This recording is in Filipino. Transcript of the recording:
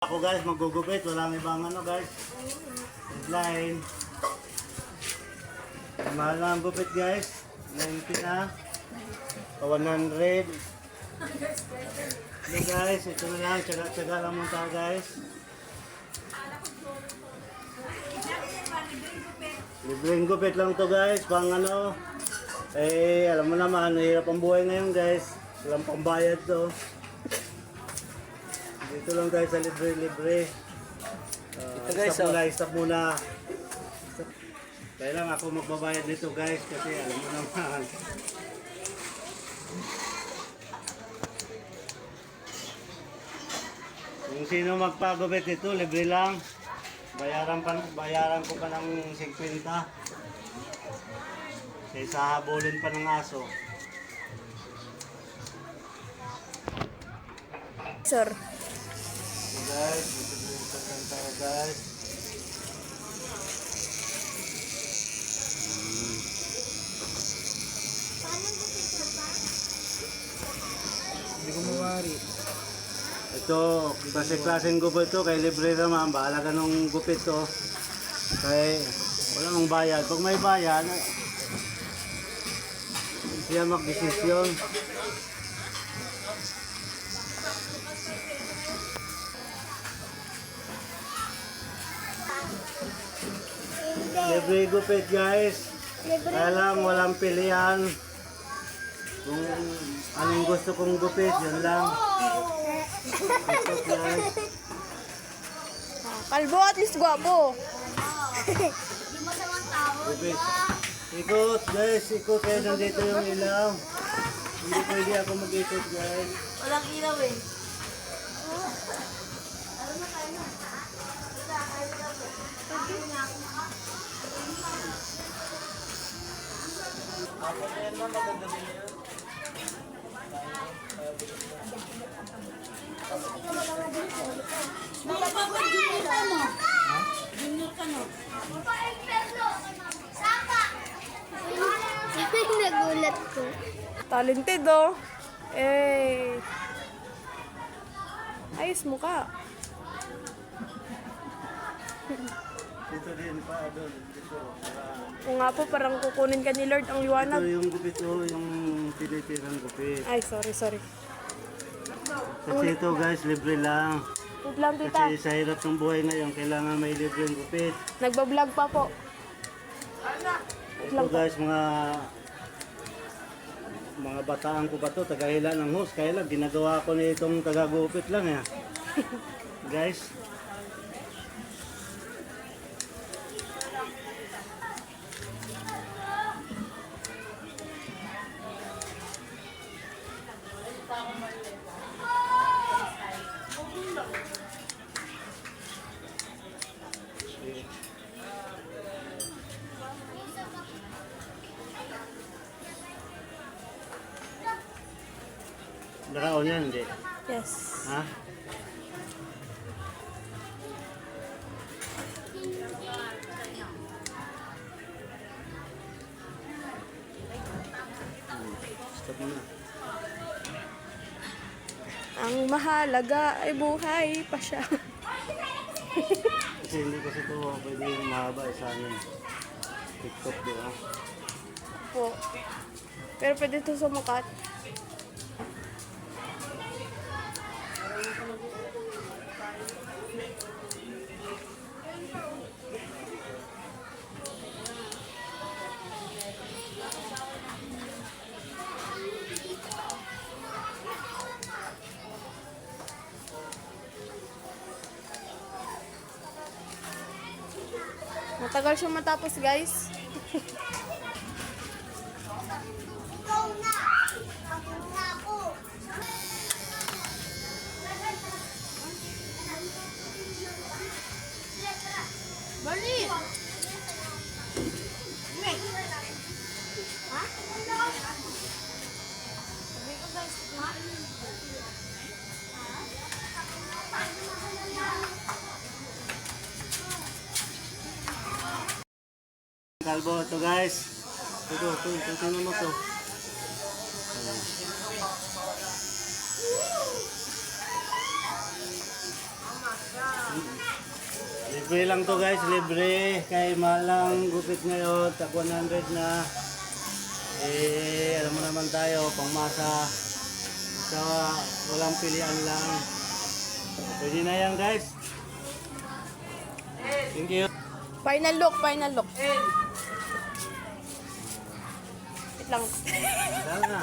Ako guys, magugupit. Walang ibang ano guys. Deadline. Mahal na ang gupit guys. 90 na. 100. So guys, ito na lang. Tsaga-tsaga lang muna tayo guys. Libreng gupit lang to guys. Pang ano. Eh, alam mo naman, hirap ang buhay ngayon guys. Walang pambayad to. Dito lang guys sa libre-libre. Stop muna. Kaya lang ako magbabayad nito guys kasi alam mo naman. Kung sino magpagupit nito, libre lang. Bayaran ko pa ng 50. Kaysa habulin pa ng aso. Sir. So guys, dito lang tayo guys. Hindi ko mawari. Ito, klaseng gupit to, kay libre naman, bahala ka nung gupit to. Kay wala mong bayad. Pag may bayad, siya mag-desisyon. Libre gupit guys. Kaya lang walang pilihan. Kung anong gusto kong gupit, yun lang. Ito guys. Kalbo at least gwapo. Gupit. Ikot guys, ikot kayo nandito yung ilaw. Hindi pwede ako mag-ikot guys. Walang ilaw eh. Nagulat ko. Talented oh. Eh. Ayos mo ka. Dito din pa, doon. Dito. O nga po, parang kukunin ka ni Lord ang Ito liwanag. yung gupit ko, yung tinitirang gupit. Ay, sorry. Kasi ito guys, libre lang. Wait lang, tita. Kasi sa hirap ng buhay ngayon, kailangan may libreng gupit. Nagbablog pa po. Ito guys, mga bataan ko ba to, tagahila ng host. Kaya lang, ginagawa ko na itong tagagupit lang eh. Guys. Nakaon yan, hindi? Yes. Ha? Stop mo na. Ang mahalaga ay buhay pa siya. Kasi hindi kasi ito pwede yung mahaba sa amin. TikTok, di ba? Po. Pero pwede ito sumukat. Matagal siya matapos, guys. Bali! Kalbo ito guys. Ito, tingnan mo to. Libre lang to guys, libre. Kay malang gupit ngayon, tag 100 na. Alam mo naman tayo, pangmasa. Sa walang pilian lang. Pwede na yan guys. Thank you. Final look, final look. Wait lang. Dahil na.